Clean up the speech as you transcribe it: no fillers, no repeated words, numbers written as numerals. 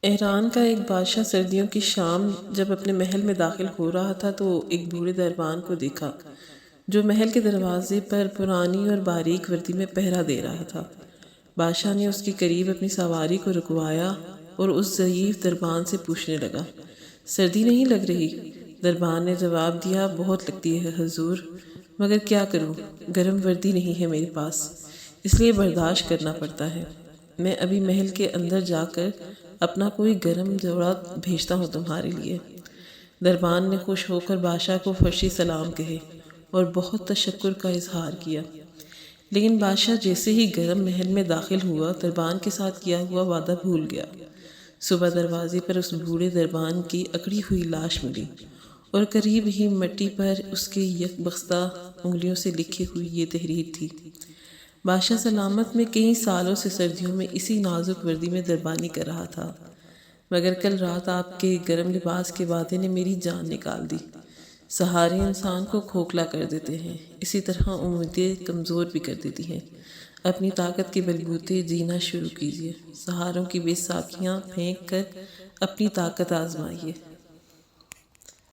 ایران کا ایک بادشاہ سردیوں کی شام جب اپنے محل میں داخل ہو رہا تھا تو ایک بوڑھے دربان کو دیکھا جو محل کے دروازے پر پرانی اور باریک وردی میں پہرا دے رہا تھا۔ بادشاہ نے اس کے قریب اپنی سواری کو رکوایا اور اس ضعیف دربان سے پوچھنے لگا، سردی نہیں لگ رہی؟ دربان نے جواب دیا، بہت لگتی ہے حضور، مگر کیا کروں، گرم وردی نہیں ہے میرے پاس، اس لیے برداشت کرنا پڑتا ہے۔ میں ابھی محل کے اندر جا کر اپنا کوئی گرم جوڑا بھیجتا ہوں تمہارے لیے۔ دربان نے خوش ہو کر بادشاہ کو فرشی سلام کہے اور بہت تشکر کا اظہار کیا، لیکن بادشاہ جیسے ہی گرم محل میں داخل ہوا دربان کے ساتھ کیا ہوا وعدہ بھول گیا۔ صبح دروازے پر اس بوڑھے دربان کی اکڑی ہوئی لاش ملی اور قریب ہی مٹی پر اس کے یک بستہ انگلیوں سے لکھی ہوئی یہ تحریر تھی: بادشاہ سلامت میں کئی سالوں سے سردیوں میں اسی نازک وردی میں دربانی کر رہا تھا، مگر کل رات آپ کے گرم لباس کے وعدے نے میری جان نکال دی۔ سہارے انسان کو کھوکھلا کر دیتے ہیں، اسی طرح امیدیں کمزور بھی کر دیتی ہیں۔ اپنی طاقت کے بلبوتے جینا شروع کیجیے، سہاروں کی بے ساکھیاں پھینک کر اپنی طاقت آزمائیے۔